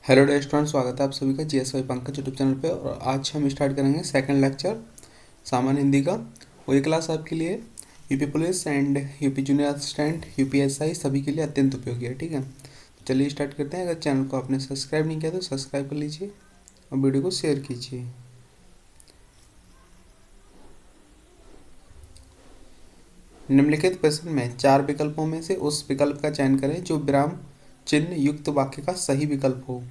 Hello restaurant, स्वागत है आप सभी का जीएसवाई पंकज यूट्यूब चैनल पे। और आज हम स्टार्ट करेंगे सेकंड लेक्चर सामान्य हिंदी का। वो ये क्लास आपके लिए UP police and UP junior assistant UPSI सभी के लिए अत्यंत उपयोगी है। ठीक है, तो चलिए स्टार्ट करते हैं। अगर चैनल को आपने सब्सक्राइब नहीं किया तो सब्सक्राइब कर लीजिए और वीडियो को शेयर कीजिए। निम्नलिखित प्रश्न में 4 विकल्पों में से उस विकल्प का चयन करें जो विराम चिन्ह युक्त वाक्य का सही विकल्प हो।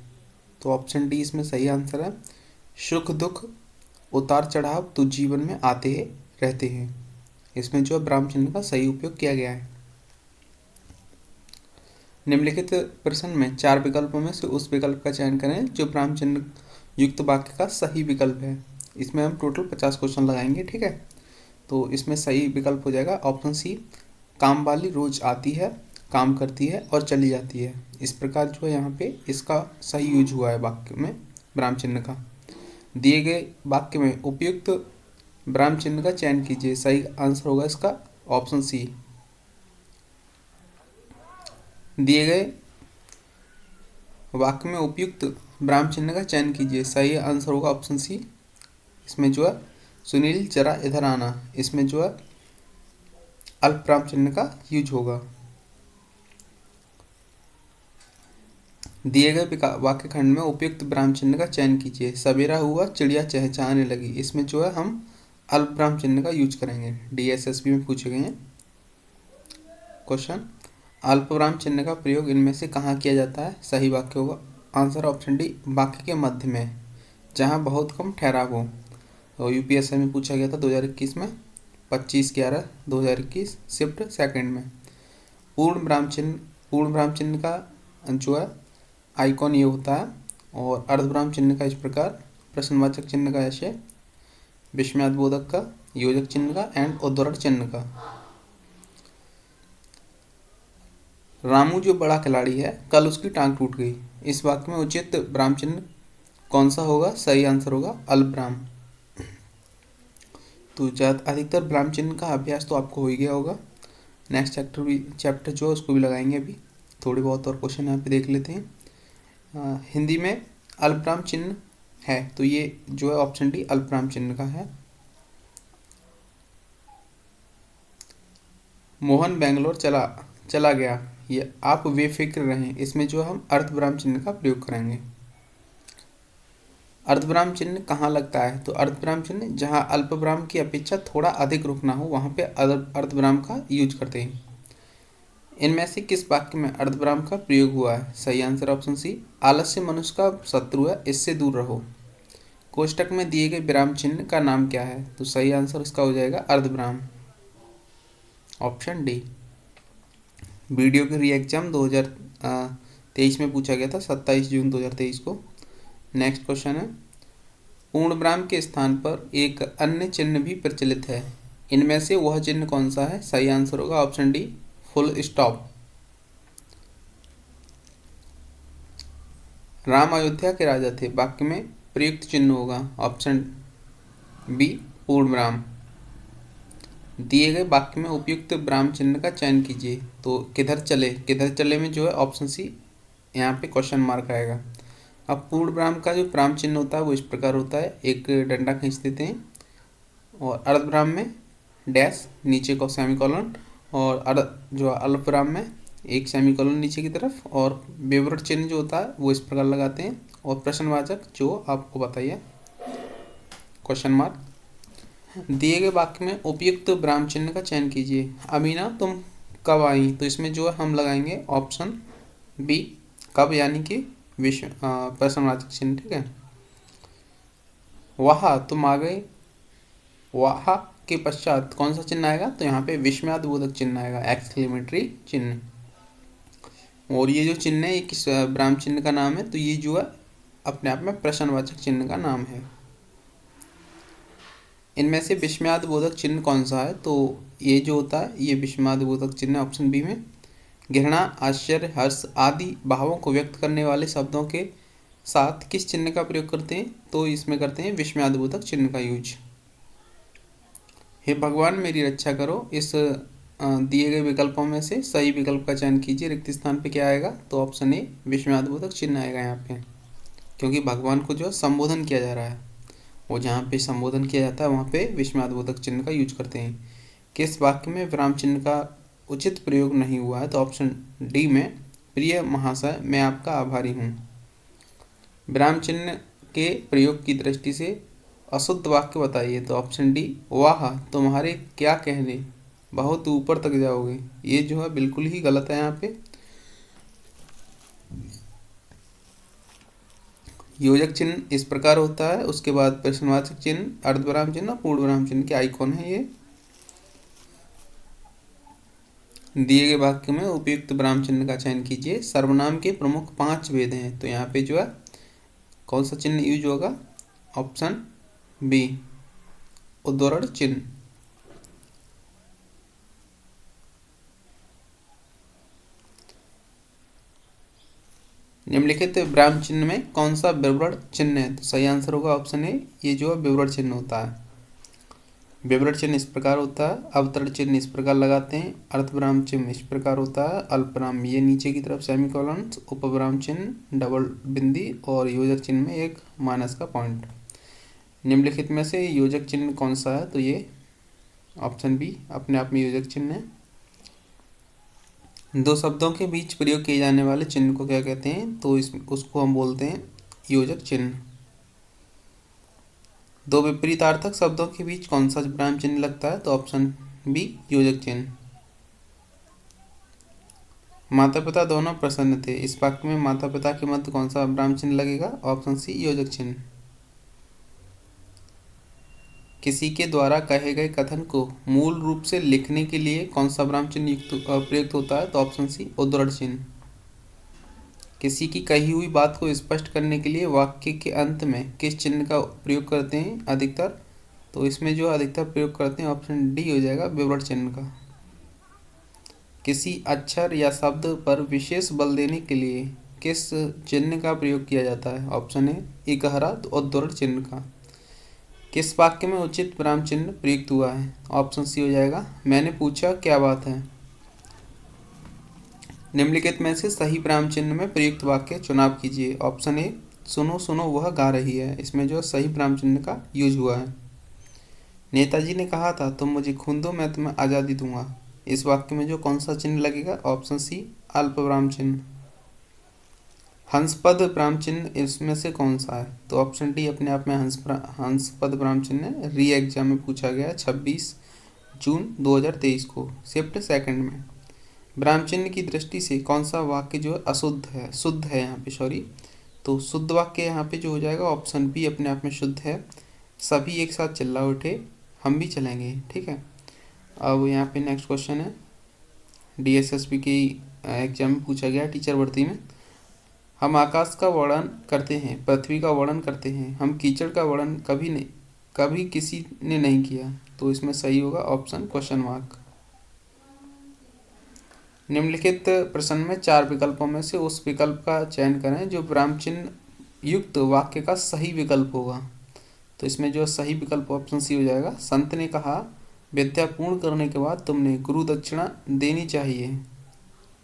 तो ऑप्शन डी इसमें सही आंसर है। सुख दुख उतार चढ़ाव तो जीवन में आते रहते हैं। इसमें जो है विराम चिन्ह का सही उपयोग किया गया है। निम्नलिखित प्रश्न में 4 विकल्पों में से उस विकल्प का चयन करें जो विराम चिन्ह युक्त वाक्य का सही विकल्प है। इसमें हम टोटल 50 क्वेश्चन लगाएंगे। ठीक है, तो इसमें सही विकल्प हो जाएगा ऑप्शन सी, काम वाली रोज आती है, काम करती है और चली जाती है। इस प्रकार जो है यहाँ पे इसका सही यूज हुआ है वाक्य में विराम चिन्ह का। दिए गए वाक्य में उपयुक्त विराम चिन्ह का चयन कीजिए। सही आंसर होगा इसका ऑप्शन सी। दिए गए वाक्य में उपयुक्त विराम चिन्ह का चयन कीजिए। सही आंसर होगा ऑप्शन सी। इसमें जो है सुनील जरा इधर आना, इसमें जो है अल्प विराम चिन्ह का यूज होगा। दिए गए वाक्य खंड में उपयुक्त विराम चिन्ह का चयन कीजिए। सवेरा हुआ चिड़िया चहचहाने लगी, इसमें जो है हम अल्प विराम चिन्ह का यूज करेंगे। डीएसएसबी में पूछे गए हैं क्वेश्चन। अल्प विराम चिन्ह का प्रयोग इनमें से कहाँ किया जाता है? सही वाक्य होगा आंसर ऑप्शन डी, वाक्य के मध्य में जहाँ बहुत कम ठहराव हो। तो यूपीएससी में पूछा गया था 2021 में 25/11/2021 शिफ्ट सेकंड में। पूर्ण विराम चिन्ह का जो है आइकॉन ये होता है और अर्धविराम चिन्ह का इस प्रकार, प्रश्नवाचक चिन्ह का ऐसे, विस्मयादिबोधक का, योजक चिन्ह का एंड उद्धरण चिन्ह का। रामू जो बड़ा खिलाड़ी है, कल उसकी टांग टूट गई। इस वाक्य में उचित विराम चिन्ह कौन सा होगा? सही आंसर होगा अल्पविराम। तो अधिकतर विराम चिन्ह का अभ्यास तो आपको हो ही गया होगा। नेक्स्ट चैप्टर जो है उसको भी लगाएंगे। अभी थोड़े बहुत और क्वेश्चन यहाँ पे देख लेते हैं। हिंदी में अल्पविराम चिन्ह है तो ये जो है ऑप्शन डी अल्पविराम चिन्ह का है। मोहन बेंगलोर चला गया, ये आप बेफिक्र रहें, इसमें जो हम अर्धविराम चिन्ह का प्रयोग करेंगे। अर्धविराम चिन्ह कहाँ लगता है? तो अर्धविराम चिन्ह जहाँ अल्पविराम की अपेक्षा थोड़ा अधिक रुकना हो वहाँ पे अर्धविराम का यूज करते हैं। इनमें से किस वाक्य में अर्धविराम का प्रयोग हुआ है? सही आंसर ऑप्शन सी, आलस्य मनुष्य का शत्रु है, इससे दूर रहो। कोष्टक में दिए गए विराम चिन्ह का नाम क्या है? तो सही आंसर इसका हो जाएगा अर्धविराम, ऑप्शन डी। वीडियो के री एग्जाम 2023 में पूछा गया था 27 जून 2023 को। नेक्स्ट क्वेश्चन है, पूर्ण विराम के स्थान पर एक अन्य चिन्ह भी प्रचलित है, इनमें से वह चिन्ह कौन सा है? सही आंसर होगा option D full stop. Ram Ayodhya के राजा थे, वाक्य में प्रयुक्त चिन्ह होगा ऑप्शन बी पूर्ण विराम। दिए गए वाक्य में उपयुक्त विराम चिन्ह का चयन कीजिए। तो किधर चले में जो है ऑप्शन सी यहाँ पे क्वेश्चन मार्क आएगा। अब पूर्ण विराम का जो विराम चिन्ह होता है वो इस प्रकार होता है, एक डंडा खींच देते हैं और अर्धविराम में डैश नीचे को सेमीकोलन और जो अल्पविराम में एक सेमीकोलन नीचे की तरफ और विवरण चिन्ह जो होता है वो इस प्रकार लगाते हैं और प्रश्नवाचक जो आपको बताइए क्वेश्चन मार्क। दिए गए वाक्य में उपयुक्त विराम चिन्ह का चयन कीजिए। अमीना तुम कब आई? तो इसमें जो है हम लगाएंगे ऑप्शन बी कब, यानी कि प्रश्नवाचक चिन्ह। ठीक है, वाह तुम आ गए, वाह के पश्चात कौन सा चिन्ह आएगा? तो यहाँ पे विस्मयादिबोधक चिन्ह आएगा, एक्सक्लेमेटरी चिन्ह। और ये जो चिन्ह है ये किस विराम चिन्ह का नाम है? तो ये जो है अपने आप में प्रश्नवाचक चिन्ह का नाम है। इनमें से विस्मयादिबोधक चिन्ह कौन सा है? तो ये जो होता है ये विस्मयादिबोधक चिन्ह ऑप्शन बी में। घृणा, आश्चर्य, हर्ष आदि भावों को व्यक्त करने वाले शब्दों के साथ किस चिन्ह का प्रयोग करते हैं? तो इसमें करते हैं विस्मयादिबोधक चिन्ह का यूज। हे भगवान मेरी रक्षा करो, इस दिए गए विकल्पों में से सही विकल्प का चयन कीजिए। रिक्त स्थान पे क्या आएगा? तो ऑप्शन ए विस्मयादिबोधक चिन्ह आएगा यहाँ पे। क्योंकि भगवान को जो संबोधन किया जा रहा है, वो जहाँ पे संबोधन किया जाता है वहाँ पे विस्मयादिबोधक चिन्ह का यूज करते हैं। किस वाक्य में विराम चिन्ह का उचित प्रयोग नहीं हुआ है? तो ऑप्शन डी में, प्रिय महाशय मैं आपका आभारी हूँ। विराम चिन्ह के प्रयोग की दृष्टि से अशुद्ध वाक्य बताइए। तो ऑप्शन डी, वाह तुम्हारे क्या कहने, बहुत ऊपर तक जाओगे। ये जो है बिल्कुल ही गलत है। यहाँ पे योजक चिन्ह इस प्रकार होता है, उसके बाद प्रश्नवाचक चिन्ह, अर्धविराम चिन्ह, पूर्ण विराम चिन्ह के आइकॉन है ये। दिए गए वाक्य में उपयुक्त विराम चिन्ह का चयन कीजिए। सर्वनाम के प्रमुख 5 भेद हैं, तो यहाँ पे जो है कौन सा चिन्ह यूज होगा? ऑप्शन बी, उद्धरण चिन्ह। निम्नलिखित विराम चिन्ह में कौन सा विवरण चिन्ह है? तो सही आंसर होगा ऑप्शन ए, ये जो है विवरण चिन्ह होता है। विवरण चिन्ह इस प्रकार होता है, अवतरण चिन्ह इस प्रकार लगाते हैं, अर्धविराम चिन्ह इस प्रकार होता है, अल्पविराम ये नीचे की तरफ सेमीकोलन, उपविराम चिन्ह डबल बिंदी और योजक चिन्ह में एक माइनस का पॉइंट। निम्नलिखित में से योजक चिन्ह कौन सा है? तो ये ऑप्शन बी अपने आप में योजक चिन्ह है। दो शब्दों के बीच प्रयोग किए जाने वाले चिन्ह को क्या कहते हैं? तो उसको हम बोलते हैं योजक चिन्ह। दो विपरीतार्थक शब्दों के बीच कौन सा विराम चिन्ह लगता है? तो ऑप्शन बी, योजक चिन्ह। माता पिता दोनों प्रसन्न थे, इस वाक्य में माता पिता के मध्य कौन सा विराम चिन्ह लगेगा? ऑप्शन सी, योजक चिन्ह। किसी के द्वारा कहे गए कथन को मूल रूप से लिखने के लिए कौन सा विराम चिन्ह प्रयुक्त होता है? तो ऑप्शन सी, उद्धरण चिन्ह। किसी की कही हुई बात को स्पष्ट करने के लिए वाक्य के अंत में किस चिन्ह का प्रयोग करते हैं अधिकतर? तो इसमें जो अधिकतर प्रयोग करते हैं ऑप्शन डी हो जाएगा, विवरण चिन्ह का। किसी अक्षर या शब्द पर विशेष बल देने के लिए किस चिन्ह का प्रयोग किया जाता है? ऑप्शन ए, इकहरा तो उद्धरण चिन्ह का। किस वाक्य में उचित विराम चिन्ह प्रयुक्त हुआ है? ऑप्शन सी हो जाएगा, मैंने पूछा क्या बात है। निम्नलिखित में से सही विराम चिन्ह में प्रयुक्त वाक्य चुनाव कीजिए। ऑप्शन ए, सुनो सुनो वह गा रही है, इसमें जो सही विराम चिन्ह का यूज हुआ है। नेताजी ने कहा था तुम मुझे खून दो मैं तुम्हें आज़ादी दूंगा, इस वाक्य में जो कौन सा चिन्ह लगेगा? ऑप्शन सी, अल्प विराम चिन्ह। हंसपद विराम चिन्ह इसमें से कौन सा है? तो ऑप्शन डी अपने आप में हंसपद विराम चिन्ह है। री एग्जाम में पूछा गया 26 जून 2023 को, शिफ्ट सेकंड में। विराम चिन्ह की दृष्टि से कौन सा वाक्य जो है अशुद्ध है, शुद्ध है यहाँ पे, सॉरी। तो शुद्ध वाक्य यहाँ पे जो हो जाएगा ऑप्शन बी अपने आप में शुद्ध है। सभी एक साथ चिल्ला उठे, हम भी चलेंगे, ठीक है। अब यहाँ पे नेक्स्ट क्वेश्चन है, DSSP की एग्जाम में पूछा गया टीचर भर्ती में। हम आकाश का वर्णन करते हैं, पृथ्वी का वर्णन करते हैं, हम कीचड़ का वर्णन कभी किसी ने नहीं किया। तो इसमें सही होगा ऑप्शन क्वेश्चन मार्क। निम्नलिखित प्रश्न में 4 विकल्पों में से उस विकल्प का चयन करें जो विराम चिन्ह युक्त वाक्य का सही विकल्प होगा। तो इसमें जो सही विकल्प ऑप्शन सी हो जाएगा, संत ने कहा विद्या पूर्ण करने के बाद तुमने गुरु दक्षिणा देनी चाहिए,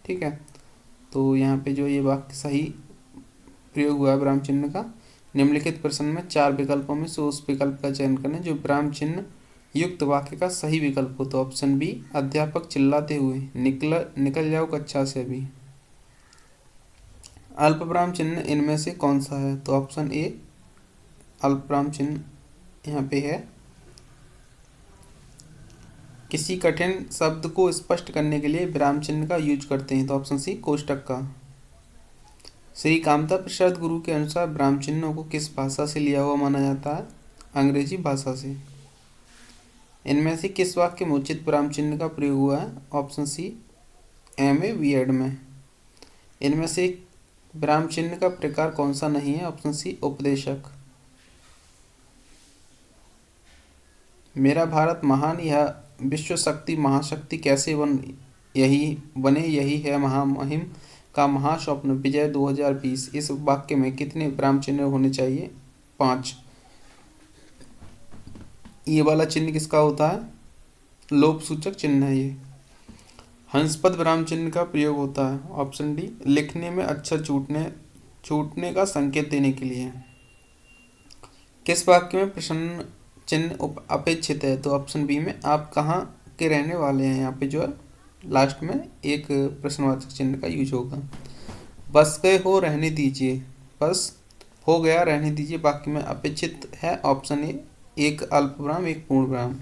ठीक है। तो यहाँ पे जो ये वाक्य सही प्रयोग हुआ है विराम चिन्ह का। निम्नलिखित प्रश्न में 4 विकल्पों में से उस विकल्प का चयन करें जो विराम चिन्ह युक्त वाक्य का सही विकल्प हो। तो ऑप्शन बी, अध्यापक चिल्लाते हुए निकल जाओ कक्षा से अभी। अल्प विराम चिन्ह इनमें से कौन सा है? तो ऑप्शन ए, अल्प विराम चिन्ह यहाँ पे है। किसी कठिन शब्द को स्पष्ट करने के लिए विराम चिन्ह का यूज करते हैं। तो ऑप्शन सी, कोष्टक का। श्री कामता प्रसाद गुरु के अनुसार विराम चिन्हों को किस भाषा से लिया हुआ माना जाता है? अंग्रेजी भाषा से। इनमें से किस वाक्य में उचित विराम चिन्ह का प्रयोग हुआ है? ऑप्शन सी, MA बीएड में। इनमें से विराम चिन्ह का प्रकार कौन सा नहीं है? ऑप्शन सी, उपदेशक। मेरा भारत महान यह विश्व शक्ति महाशक्ति कैसे बने यही है महामहिम का महास्वप्न विजय 2020। इस वाक्य में कितने विराम चिन्ह होने चाहिए? 5। ये वाला चिन्ह किसका होता है? लोप सूचक चिन्ह है ये। हंसपद विराम चिन्ह का प्रयोग होता है ऑप्शन डी, लिखने में अक्षर छूटने छूटने का संकेत देने के लिए। किस वाक्य में प्रश्न चिन्ह अपेक्षित है? तो ऑप्शन बी में आप कहाँ के रहने वाले हैं, यहाँ पे जो है लास्ट में एक प्रश्नवाचक चिन्ह का यूज होगा। बस गए हो रहने दीजिए, बस हो गया रहने दीजिए वाक्य में अपेक्षित है ऑप्शन ए, एक अल्पविराम एक पूर्णविराम।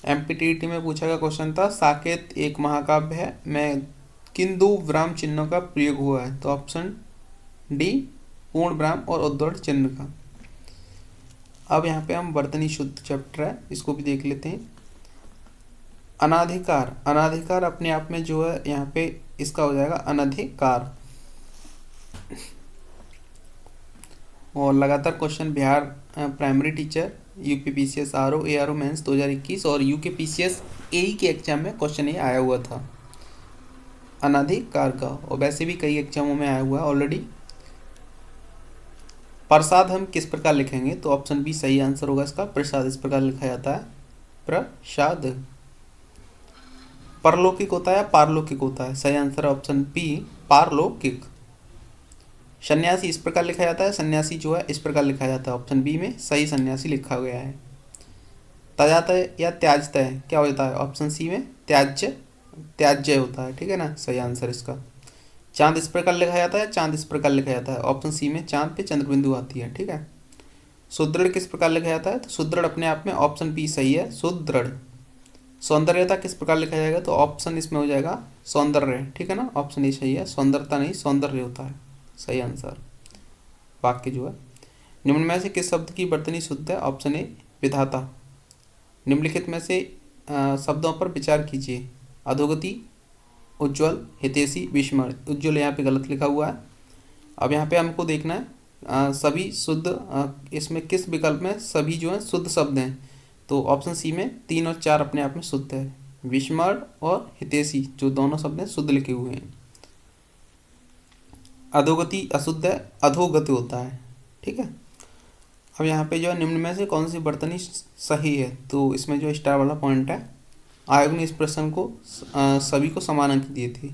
एमपीटीईटी में पूछा गया क्वेश्चन था साकेत एक महाकाव्य है में किन दो विराम चिन्हों का प्रयोग हुआ है? तो ऑप्शन डी पूर्ण विराम और उद्धरण चिन्ह का। अब यहाँ पे हम वर्तनी शुद्ध चैप्टर है, इसको भी देख लेते हैं। अनाधिकार, अनाधिकार अपने आप में जो है यहाँ पे इसका हो जाएगा अनधिकार। और लगातार question Bihar primary teacher UPPCS RO ARO mains 2021 और यूकेपीसीएस एई के एग्जाम में क्वेश्चन ये आया हुआ था अनाधिकार का, और वैसे भी कई एग्जामों में आया हुआ है ऑलरेडी। प्रसाद हम किस प्रकार लिखेंगे? तो ऑप्शन बी सही आंसर होगा इसका, प्रसाद इस प्रकार लिखा जाता है, प्रसाद। परलौकिक होता है पारलौकिक होता है? सही आंसर ऑप्शन बी पारलौकिक। सन्यासी इस प्रकार लिखा जाता है, सन्यासी जो है इस प्रकार लिखा जाता है, ऑप्शन बी में सही सन्यासी लिखा गया है। तजातय या त्याजतय क्या हो जाता है? ऑप्शन सी में त्याज्य, त्याज्य होता है, ठीक है ना, सही आंसर इसका। चांद इस प्रकार लिखा जाता है, चांद इस प्रकार लिखा जाता है, ऑप्शन सी में चांद पे चंद्रबिंदु आती है, ठीक है। सुदृढ़ किस प्रकार लिखा जाता है? तो सुदृढ़ अपने आप में ऑप्शन बी सही है, सुदृढ़। सौंदर्यता किस प्रकार लिखा जाएगा? तो ऑप्शन इसमें हो जाएगा सौंदर्य, ठीक है ना, ऑप्शन ए सही है, सौंदर्यता नहीं सौंदर्य होता है, सही आंसर। वाक्य जो है निम्न में से किस शब्द की वर्तनी शुद्ध है? ऑप्शन ए विधाता। निम्नलिखित में से शब्दों पर विचार कीजिए। अधोगति, उज्ज्वल, हितैषी, विस्मरण। उज्ज्वल यहाँ पे गलत लिखा हुआ है। अब यहाँ पे हमको देखना है सभी शुद्ध इसमें किस विकल्प में सभी जो है शुद्ध शब्द हैं? तो ऑप्शन सी में 3 और 4 अपने आप में शुद्ध है, विस्मरण और हितैषी जो दोनों शब्द हैं शुद्ध लिखे हुए हैं। अधोगति अशुद्ध है, अधोगति होता है, ठीक है। अब यहाँ पे जो है निम्न में से कौन सी वर्तनी सही है? तो इसमें जो स्टार वाला पॉइंट है, आयोग ने इस प्रश्न को सभी को समान अंक दिए थे।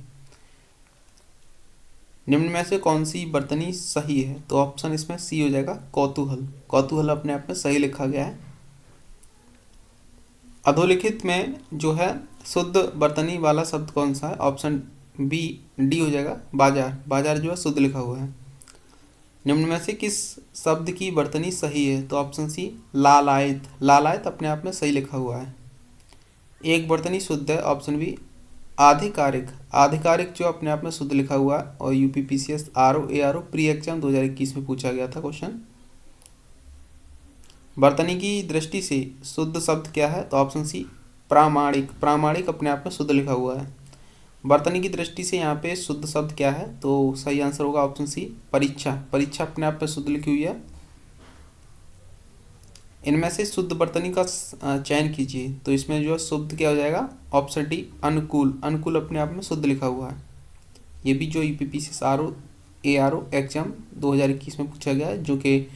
निम्न में से कौन सी वर्तनी सही है? तो ऑप्शन इसमें सी हो जाएगा कौतूहल। कौतूहल अपने आप में सही लिखा गया है। अधोलिखित में जो है शुद्ध वर्तनी वाला शब्द कौन सा है? ऑप्शन बी डी हो जाएगा बाजार। बाजार जो है शुद्ध लिखा हुआ है। निम्न में से किस शब्द की वर्तनी सही है? तो ऑप्शन सी लालायत। लालायत अपने आप में सही लिखा हुआ है। एक वर्तनी शुद्ध है, ऑप्शन बी आधिकारिक। आधिकारिक जो अपने आप में शुद्ध लिखा हुआ है, और UPPCS RO ARO pre exam 2021 में पूछा गया था क्वेश्चन। वर्तनी की दृष्टि से शुद्ध शब्द क्या है? तो ऑप्शन सी प्रामाणिक। प्रामाणिक अपने आप में शुद्ध लिखा हुआ है। वर्तनी की दृष्टि से यहाँ पे शुद्ध शब्द क्या है? तो सही आंसर होगा ऑप्शन सी परीक्षा। परीक्षा अपने आप में शुद्ध लिखी हुई है। इनमें से शुद्ध वर्तनी का चयन कीजिए। तो इसमें जो शुद्ध क्या हो जाएगा? ऑप्शन डी अनुकूल। अनुकूल अपने आप में शुद्ध लिखा हुआ है। ये भी जो यूपीपीसीएस आरओ एआरओ एग्जाम 2021 में पूछा गया है, जो कि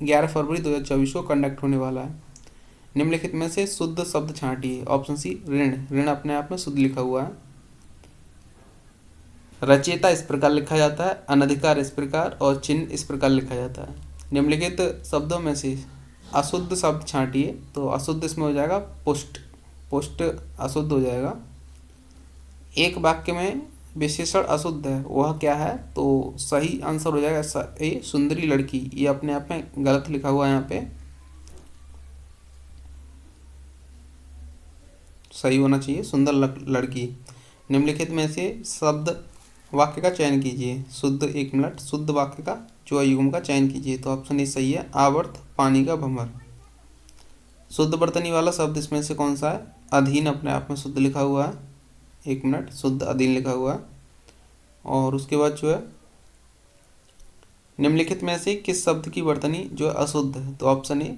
11 फरवरी 2024 को कंडक्ट होने वाला है। निम्नलिखित में से शुद्ध शब्द छांटिए। ऑप्शन सी ऋण। ऋण अपने आप में शुद्ध लिखा हुआ है। रचयिता इस प्रकार लिखा जाता है, अनधिकार इस प्रकार, और चिन्ह इस प्रकार लिखा जाता है। निम्नलिखित शब्दों में से अशुद्ध शब्द छांटिए। तो अशुद्ध इसमें हो जाएगा पुष्ट। पुष्ट अशुद्ध हो जाएगा। एक वाक्य में विशेषण अशुद्ध है, वह क्या है? तो सही आंसर हो जाएगा ए सुंदरी लड़की। ये अपने आप में गलत लिखा हुआ है, यहाँ पे सही होना चाहिए सुंदर लड़की। निम्नलिखित में से शब्द वाक्य का चयन कीजिए। शुद्ध 1 मिनट। शुद्ध वाक्य का जो युग्म का चयन कीजिए। तो ऑप्शन ए सही है आवर्त पानी का भंवर। शुद्ध वर्तनी वाला शब्द इसमें से कौन सा है? अधीन अपने आप में शुद्ध लिखा हुआ है। 1 मिनट। शुद्ध अधीन लिखा हुआ है। और उसके बाद जो है निम्नलिखित में से किस शब्द की वर्तनी जो है अशुद्ध है? तो ऑप्शन ए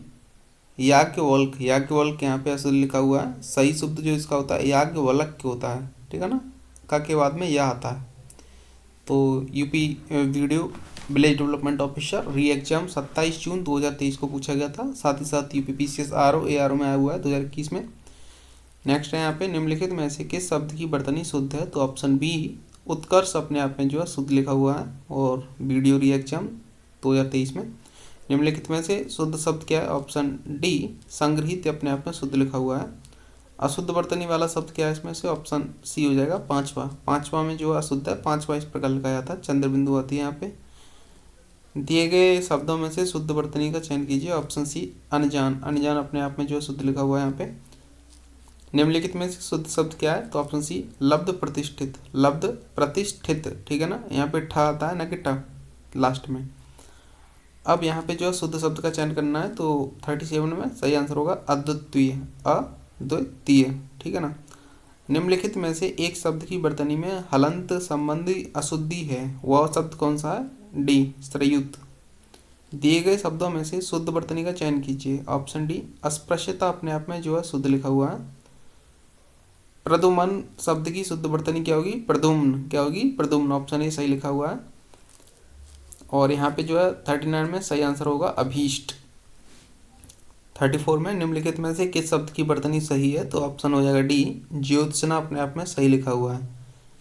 याज्ञवल्क्य। याज्ञवल्क्य यहाँ पे अशुद्ध लिखा हुआ है। सही शब्द जो इसका होता है याज्ञवल्क्य होता है, ठीक है ना, का के बाद में यह आता है। तो UP video village development officer री एग्जाम 27 जून 2023 को पूछा गया था। साथ ही साथ यूपीपीसीएस आरओ एआरओ में आया हुआ है 2021 में। नेक्स्ट है यहाँ पे निम्नलिखित में से किस शब्द की वर्तनी शुद्ध है? तो ऑप्शन बी उत्कर्ष अपने आप में जो है शुद्ध लिखा हुआ है। और वीडियो री एग्जाम 2023 में निम्नलिखित में से शुद्ध शब्द क्या है? ऑप्शन डी संग्रहित अपने आप में शुद्ध लिखा हुआ है। अशुद्ध वर्तनी वाला शब्द क्या है इसमें से? ऑप्शन सी हो जाएगा पांचवा में जो अशुद्ध है पांचवा इस प्रकार लिखा जाता है, चंद्र बिंदु आती है यहाँ पे। दिए गए शब्दों में से शुद्ध वर्तनी का चयन कीजिए। ऑप्शन सी अनजान अपने आप में जो शुद्ध लिखा हुआ है यहाँ पे। निम्नलिखित में से शुद्ध शब्द क्या है? तो ऑप्शन सी लब्ध प्रतिष्ठित, ठीक है ना, यहाँ पे ठ आता है ना कि ट लास्ट में। अब यहाँ पे जो शुद्ध शब्द का चयन करना है तो 37 में सही आंसर होगा अद्वितीय, ठीक है ना। निम्नलिखित में से एक शब्द की वर्तनी में हलंत संबंधी अशुद्धि है, वह शब्द कौन सा है? डी श्रयुत। दिए गए शब्दों में से शुद्ध वर्तनी का चयन कीजिए। ऑप्शन डी अस्पृश्यता अपने आप में जो है शुद्ध लिखा हुआ है। प्रदुमन शब्द की शुद्ध वर्तनी क्या होगी? प्रदुम्न, ऑप्शन ए सही लिखा हुआ है। और यहाँ पे जो है 39 में सही आंसर होगा अभीष्ट। 34 में निम्नलिखित में से किस शब्द की वर्तनी सही है? तो ऑप्शन हो जाएगा डी ज्योत्सना अपने आप में सही लिखा हुआ है।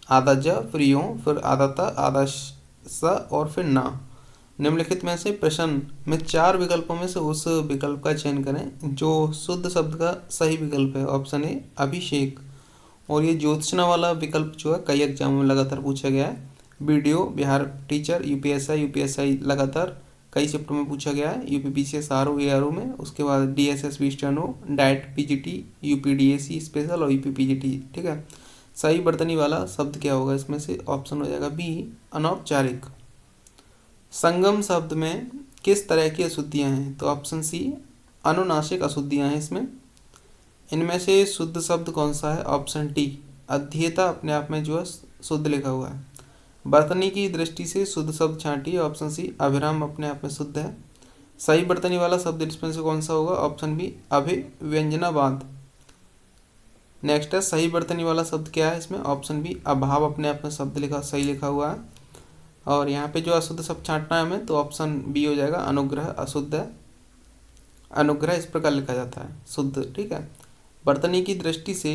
आधा ज फिर यो फिर आधा त आधा स और फिर ना। निम्नलिखित में से प्रश्न में 4 विकल्पों में से उस विकल्प का चयन करें जो शुद्ध शब्द का सही विकल्प है। ऑप्शन ए अभिषेक। और ये ज्योत्सना वाला विकल्प जो है कई एग्जामों में लगातार पूछा गया है। वीडियो बिहार टीचर यूपीएसआई लगातार कई चैप्टर में पूछा गया है। यूपीपीसीएस आरओ एआरओ में, उसके बाद DSSSB steno, DIET PGT, UPDSAC special और यूपीपीजीटी, ठीक है। सही वर्तनी वाला शब्द क्या होगा इसमें से? ऑप्शन हो जाएगा बी अनौपचारिक। संगम शब्द में किस तरह की अशुद्धियाँ हैं? तो ऑप्शन सी अनुनासिक अशुद्धियाँ हैं इसमें। इनमें से शुद्ध शब्द कौन सा है? ऑप्शन डी अध्येता अपने आप में जो है शुद्ध लिखा हुआ है। वर्तनी की दृष्टि से शुद्ध शब्द छांटिए। ऑप्शन सी अभिराम अपने आप में शुद्ध है। सही वर्तनी वाला शब्द इसमें से कौन सा होगा? Option B अभिव्यंजनावाद। नेक्स्ट है सही वर्तनी वाला शब्द क्या है इसमें? ऑप्शन बी अभाव अपने आप में शब्द सही लिखा हुआ है। और यहाँ पे जो अशुद्ध शब्द छांटना है हमें तो ऑप्शन बी हो जाएगा अनुग्रह अशुद्ध है। अनुग्रह इस प्रकार लिखा जाता है शुद्ध, ठीक है। वर्तनी की दृष्टि से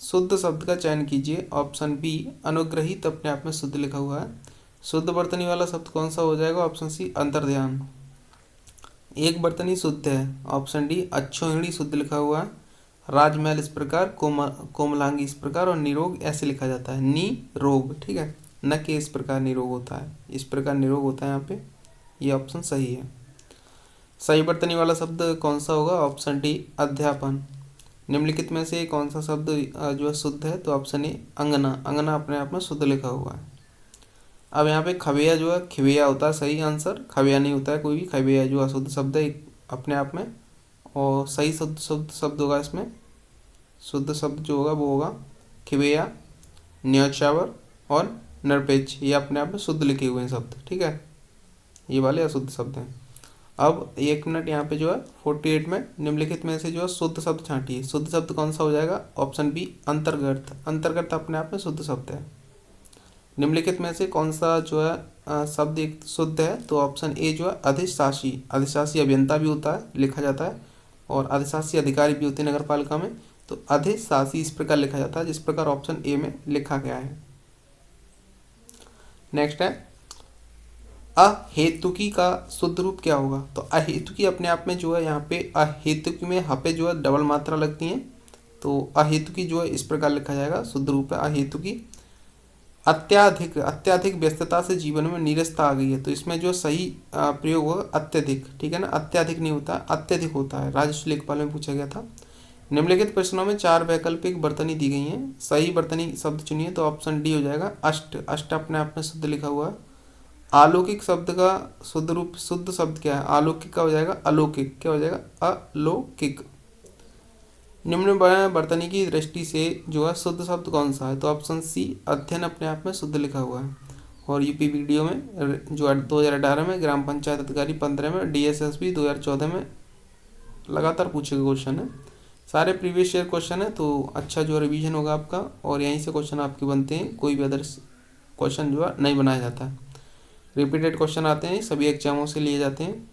शुद्ध शब्द का चयन कीजिए। ऑप्शन बी अनुग्रहित अपने आप में शुद्ध लिखा हुआ है। शुद्ध वर्तनी वाला शब्द कौन सा हो जाएगा? ऑप्शन सी अंतर्ध्यान। एक वर्तनी शुद्ध है। ऑप्शन डी अच्छोहिणी शुद्ध लिखा हुआ है। राजमहल इस प्रकार, कोमलांगी इस प्रकार और निरोग ऐसे लिखा जाता है, निरोग, ठीक है, न कि इस प्रकार निरोग होता है, इस प्रकार निरोग होता है यहाँ पे। ये ऑप्शन सही है। सही वर्तनी वाला शब्द कौन सा होगा? ऑप्शन डी अध्यापन। निम्नलिखित में से कौन सा शब्द जो है शुद्ध है? तो ऑप्शन ए अंगना अपने आप में शुद्ध लिखा हुआ है। अब यहाँ पे खवेया जो है खिवेया होता है सही आंसर, खवेया नहीं होता है कोई भी। खवेया जो अशुद्ध शब्द है अपने आप में। और सही शब्द होगा इसमें, शुद्ध शब्द जो होगा वो होगा खिवेया, न्यौछावर और निरपेक्ष। ये अपने आप में शुद्ध लिखे हुए हैं शब्द, ठीक है, ये वाले अशुद्ध शब्द हैं। अब 1 मिनट यहाँ पे जो है 48 में निम्नलिखित में से जो है शुद्ध शब्द छांटिए। शुद्ध शब्द कौन सा हो जाएगा? ऑप्शन बी अंतर्गत अपने आप में शुद्ध शब्द है। निम्नलिखित में से कौन सा जो है शब्द एक शुद्ध है? तो ऑप्शन ए जो है अधिशासी अभियंता भी होता है, लिखा जाता है, और अधिशासी अधिकारी भी होते हैं नगर पालिका में। तो अधिशासी इस प्रकार लिखा जाता है जिस प्रकार ऑप्शन ए में लिखा गया है। नेक्स्ट है अहेतुकी का शुद्ध रूप क्या होगा? तो अहेतुकी अपने आप में जो है यहाँ पे अहेतुकी में यहाँ पे जो है डबल मात्रा लगती है। तो अहेतुकी जो है इस प्रकार लिखा जाएगा, शुद्ध रूप है अहेतुकी। अत्याधिक व्यस्तता से जीवन में नीरसता आ गई है, तो इसमें जो सही प्रयोग होगा अत्यधिक, ठीक है ना। अत्याधिक नहीं होता, अत्यधिक होता है। राजस्व लेखपाल में पूछा गया था। निम्नलिखित प्रश्नों में 4 वैकल्पिक वर्तनी दी गई हैं। सही वर्तनी शब्द चुनिए। तो ऑप्शन डी हो जाएगा अष्ट अपने आप में शुद्ध लिखा हुआ है। अलौकिक शब्द का शुद्ध शब्द क्या है? अलौकिक का हो जाएगा अलौकिक, क्या हो जाएगा? अलौकिक। निम्न वर्तनी की दृष्टि से जो है शुद्ध शब्द कौन सा है? तो ऑप्शन सी अध्ययन अपने आप में शुद्ध लिखा हुआ है। और यूपी वीडियो में जो 2018 में, ग्राम पंचायत अधिकारी 15 में, डीएसएसबी 2014 में लगातार पूछे गए क्वेश्चन है। सारे प्रीवियस ईयर क्वेश्चन है, तो अच्छा जो रिवीजन होगा आपका, और यहीं से क्वेश्चन आपके बनते हैं। कोई भी अदर क्वेश्चन जो है नहीं बनाया जाता है, रिपीटेड क्वेश्चन आते हैं, सभी एग्जामों से लिए जाते हैं।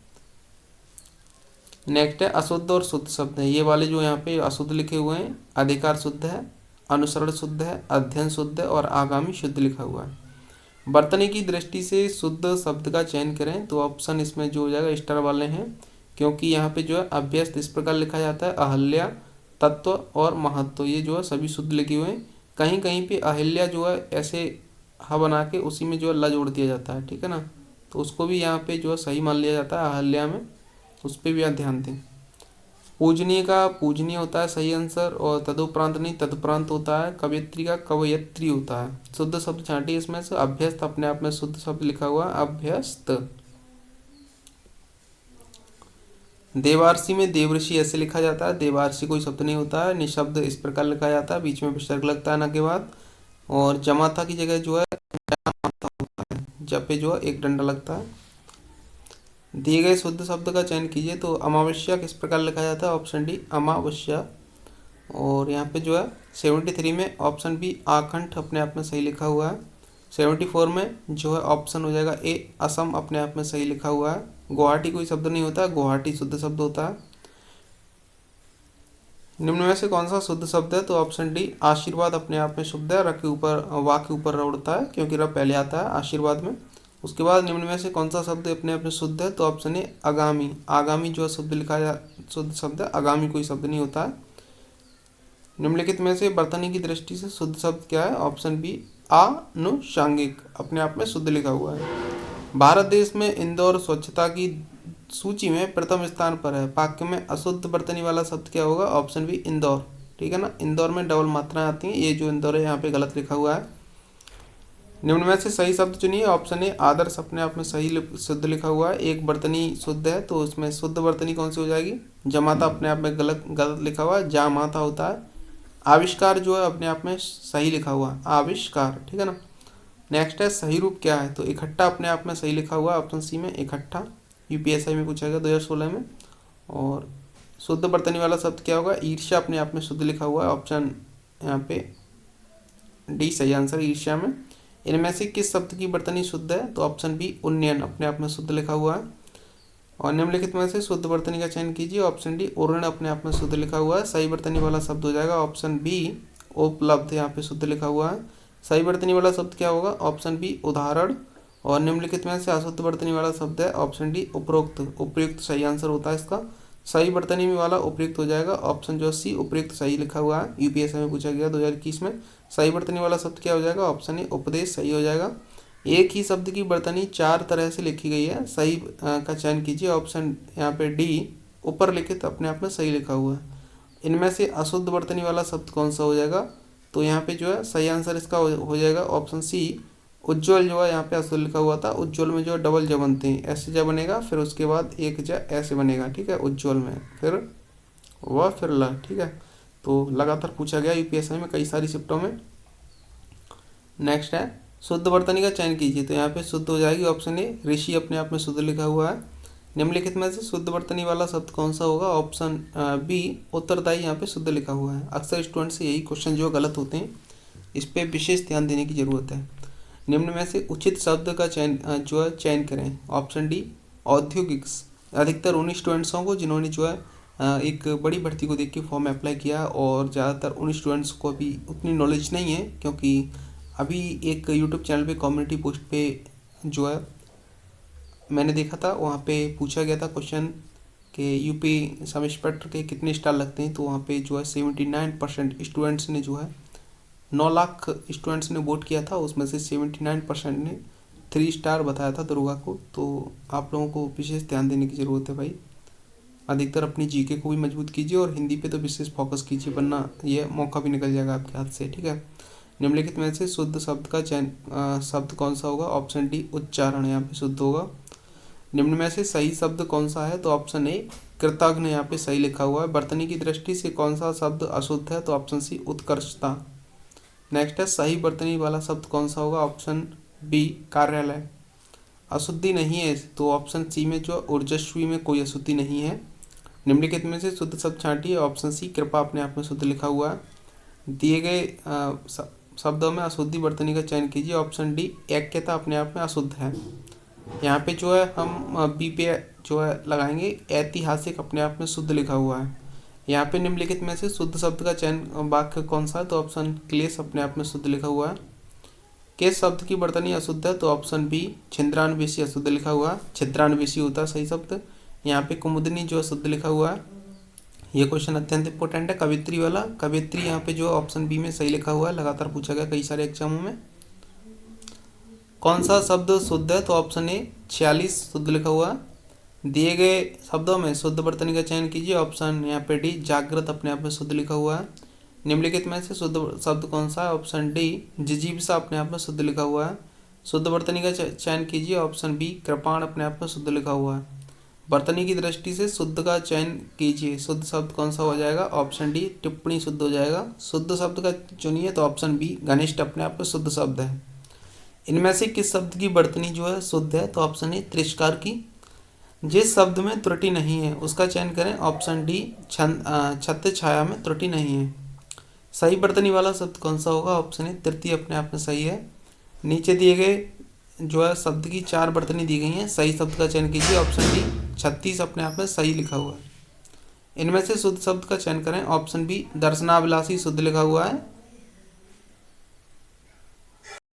नेक्स्ट है अशुद्ध और शुद्ध शब्द है। ये वाले जो यहाँ पे अशुद्ध लिखे हुए हैं, अधिकार शुद्ध है, अनुसरण शुद्ध है, अध्ययन शुद्ध है और आगामी शुद्ध लिखा हुआ है। वर्तनी की दृष्टि से शुद्ध शब्द का चयन करें तो ऑप्शन इसमें जो हो जाएगा स्टार वाले हैं, क्योंकि यहाँ पे जो है अभ्यस्त इस प्रकार लिखा जाता है, अहल्या, तत्व और महत्व, ये जो है सभी शुद्ध लिखे हुए हैं। कहीं कहीं पे अहिल्या जो है ऐसे ह बना के उसी में जो है ल जोड़ दिया जाता है, ठीक है ना, तो उसको भी यहाँ पे जो है सही मान लिया जाता है अहल्या में, उस पर भी आप ध्यान दें। पूजनीय का पूजनीय होता है सही आंसर, और तदुपरांत नहीं तदुपरांत होता है। कवयित्री का कवयित्री होता है। शुद्ध शब्द छांटिए इसमें से। अभ्यस्त अपने आप में शुद्ध शब्द लिखा हुआ है, अभ्यस्त। देवार्षि में देवऋषि ऐसे लिखा जाता है, देवार्षि कोई शब्द नहीं होता है। निशब्द इस प्रकार लिखा जाता है, बीच में विसर्ग लगता है ना के बाद। और जमाता की जगह जो है जामाता होता है, जब पे जो है एक डंडा लगता है। दिए गए शुद्ध शब्द का चयन कीजिए तो अमावस्या किस प्रकार लिखा जाता है, ऑप्शन डी अमावस्या। और यहाँ पे जो है 73 में ऑप्शन बी आकंठ अपने आप में सही लिखा हुआ है। 74 में जो है ऑप्शन हो जाएगा ए असम अपने आप में सही लिखा हुआ है। गुवाहाटी कोई शब्द नहीं होता, गुवाहाटी शुद्ध शब्द होता है। निम्न में से कौन सा शुद्ध शब्द है, तो ऑप्शन डी आशीर्वाद अपने आप में शुद्ध है। र के ऊपर वा के ऊपर र उड़ता है, क्योंकि र पहले आता है आशीर्वाद में। उसके बाद निम्न में से कौन सा शब्द अपने आप में शुद्ध है, तो ऑप्शन ए आगामी। आगामी जो शब्द लिखा जा शुद्ध शब्द है, आगामी कोई शब्द नहीं होता है। निम्नलिखित में से वर्तनी की दृष्टि से शुद्ध शब्द क्या है, ऑप्शन बी आनुषांगिक अपने आप में शुद्ध लिखा हुआ है। भारत देश में इंदौर स्वच्छता की सूची में प्रथम स्थान पर है। वाक्य में अशुद्ध वर्तनी वाला शब्द क्या होगा, ऑप्शन बी इंदौर, ठीक है ना। इंदौर में डबल मात्राएं आती हैं, ये जो इंदौर है यहाँ पे गलत लिखा हुआ है। निम्न में से सही शब्द चुनिए, ऑप्शन ए आदर्श अपने आप में सही शुद्ध लिखा हुआ है। एक वर्तनी शुद्ध है तो उसमें शुद्ध वर्तनी कौन सी हो जाएगी, जमाता अपने आप में गलत लिखा हुआ है, जामाता होता है। आविष्कार जो है अपने आप में सही लिखा हुआ है, आविष्कार, ठीक है ना। नेक्स्ट है सही रूप क्या है, तो इकट्ठा अपने आप में सही लिखा हुआ है, ऑप्शन सी में इकट्ठा, यूपीएससी में पूछा गया 2016 में। और शुद्ध वर्तनी वाला शब्द क्या होगा, ईर्ष्या अपने आप में शुद्ध लिखा हुआ है, ऑप्शन यहाँ पे डी सही आंसर, ईर्ष्या में। इनमें से किस शब्द की वर्तनी शुद्ध है, तो ऑप्शन बी उन्नयन अपने आप में शुद्ध लिखा हुआ है। और निम्नलिखित में से शुद्ध वर्तनी का चयन कीजिए, ऑप्शन डी उर्ण अपने आप में शुद्ध लिखा हुआ है। सही वर्तनी वाला शब्द हो जाएगा ऑप्शन बी उपलब्ध, यहाँ पे शुद्ध लिखा हुआ है। सही वर्तनी वाला शब्द क्या होगा, ऑप्शन बी उदाहरण। और निम्नलिखित में से अशुद्ध वर्तनी वाला शब्द है, ऑप्शन डी उपरोक्त, उपयुक्त सही आंसर होता है इसका। सही वर्तनी में वाला उपयुक्त हो जाएगा, ऑप्शन जो सी उपयुक्त सही लिखा हुआ है, यूपीएससी में पूछा गया 2021 में। सही वर्तनी वाला शब्द क्या हो जाएगा, ऑप्शन ए उपदेश सही हो जाएगा। एक ही शब्द की वर्तनी 4 तरह से लिखी गई है, सही का चयन कीजिए, ऑप्शन यहाँ पे डी ऊपर लिखित अपने आप में सही लिखा हुआ है। इनमें से अशुद्ध वर्तनी वाला शब्द कौन सा हो जाएगा, तो यहाँ पे जो है सही आंसर इसका हो जाएगा ऑप्शन सी उज्ज्वल। जो है यहाँ पे अशुद्ध लिखा हुआ था, उज्ज्वल में जो डबल ज बनते हैं, ऐसे ज बनेगा, फिर उसके बाद एक ज ऐसे बनेगा, ठीक है, उज्ज्वल में, फिर वह फिर ल, ठीक है। तो लगातार पूछा गया यूपीएससी में कई सारी शिफ्टों में। नेक्स्ट है शुद्ध वर्तनी का चयन कीजिए, तो यहाँ पे शुद्ध हो जाएगी ऑप्शन ए ऋषि अपने आप में शुद्ध लिखा हुआ है। निम्नलिखित में से शुद्ध वर्तनी वाला शब्द कौन सा होगा, ऑप्शन बी उत्तरदायी यहाँ पे शुद्ध लिखा हुआ है। अक्सर स्टूडेंट से यही क्वेश्चन जो गलत होते हैं, इस पर विशेष ध्यान देने की जरूरत है। निम्न में से उचित शब्द का चयन जो है चयन करें, ऑप्शन डी औद्योगिक। अधिकतर उन स्टूडेंट्सों को जिन्होंने जो है एक बड़ी भर्ती को देख के फॉर्म अप्लाई किया, और ज़्यादातर उन स्टूडेंट्स को अभी उतनी नॉलेज नहीं है, क्योंकि अभी एक यूट्यूब चैनल पे कम्युनिटी पोस्ट पे जो है मैंने देखा था, वहाँ पे पूछा गया था क्वेश्चन कि यूपी सब इंस्पेक्टर के कितने स्टार लगते हैं, तो वहाँ पे जो है 79% स्टूडेंट्स ने जो है 9 लाख स्टूडेंट्स ने वोट किया था, उसमें से 79% ने 3 स्टार बताया था दुर्गा को। तो आप लोगों को विशेष ध्यान देने की ज़रूरत है भाई। अधिकतर अपनी जीके को भी मजबूत कीजिए और हिंदी पे तो विशेष फोकस कीजिए, वरना ये मौका भी निकल जाएगा आपके हाथ से, ठीक है। निम्नलिखित में से शुद्ध शब्द का चयन शब्द कौन सा होगा, ऑप्शन डी उच्चारण यहाँ पे शुद्ध होगा। निम्न में से सही शब्द कौन सा है, तो ऑप्शन ए कृतज्ञ यहाँ पे सही लिखा हुआ है। वर्तनी की दृष्टि से कौन सा शब्द अशुद्ध है, तो ऑप्शन सी उत्कर्षता। नेक्स्ट है सही वर्तनी वाला शब्द कौन सा होगा, ऑप्शन बी कार्यालय। अशुद्धि नहीं है तो ऑप्शन सी में जो ऊर्जस्वी में कोई अशुद्धि नहीं है। निम्नलिखित में से शुद्ध शब्द छांटिए, ऑप्शन सी कृपा अपने आप में शुद्ध लिखा हुआ है। दिए गए शब्दों में अशुद्धि वर्तनी का चयन कीजिए, ऑप्शन डी ऐक्यता अपने आप में अशुद्ध है। यहाँ पे जो है हम बी पे जो है लगाएंगे ऐतिहासिक अपने आप में शुद्ध लिखा हुआ है। यहाँ पे निम्नलिखित में से शुद्ध शब्द का चयन वाक्य कौन सा है, तो ऑप्शन क्लेश अपने आप में शुद्ध लिखा हुआ है। किस शब्द की वर्तनी अशुद्ध है, तो ऑप्शन बी छिद्रान्वेषी अशुद्ध लिखा हुआ है। छिद्रान्वेषी होता है सही शब्द। यहाँ पे कुमुदनी जो शुद्ध लिखा हुआ है। ये क्वेश्चन अत्यंत इंपॉर्टेंट है, कवित्री वाला। कवित्री यहाँ पे जो ऑप्शन बी में सही लिखा हुआ है, लगातार पूछा गया कई सारे एग्जामों में। कौन सा शब्द शुद्ध है, तो ऑप्शन ए 46 शुद्ध लिखा हुआ है। दिए गए शब्दों में शुद्ध वर्तनी का चयन कीजिए, ऑप्शन यहाँ पे डी जागृत अपने आप में शुद्ध लिखा हुआ है। निम्नलिखित में से शुद्ध शब्द कौन सा है, ऑप्शन डी जिजीविषा अपने आप में शुद्ध लिखा हुआ है। शुद्ध वर्तनी का चयन कीजिए, ऑप्शन बी कृपाण अपने आप में शुद्ध लिखा हुआ है। वर्तनी की दृष्टि से शुद्ध का चयन कीजिए, शुद्ध शब्द कौन सा हो जाएगा, ऑप्शन डी टिप्पणी शुद्ध हो जाएगा। शुद्ध शब्द का चुनिए, तो ऑप्शन बी घनिष्ठ अपने आप में शुद्ध शब्द है। इनमें से किस शब्द की वर्तनी जो है शुद्ध है, तो ऑप्शन ए तिरस्कार की। जिस शब्द में त्रुटि नहीं है उसका चयन करें, ऑप्शन डी छत्र छाया में त्रुटि नहीं है। सही वर्तनी वाला शब्द कौन सा होगा, ऑप्शन ए तृतीय अपने आप में सही है। नीचे दिए गए जो है शब्द की 4 वर्तनी दी गई हैं, सही शब्द का चयन कीजिए, ऑप्शन डी 36 अपने आप में सही लिखा हुआ है। इनमें से शुद्ध शब्द का चयन करें, ऑप्शन बी दर्शनाभिलाषी शुद्ध लिखा हुआ है।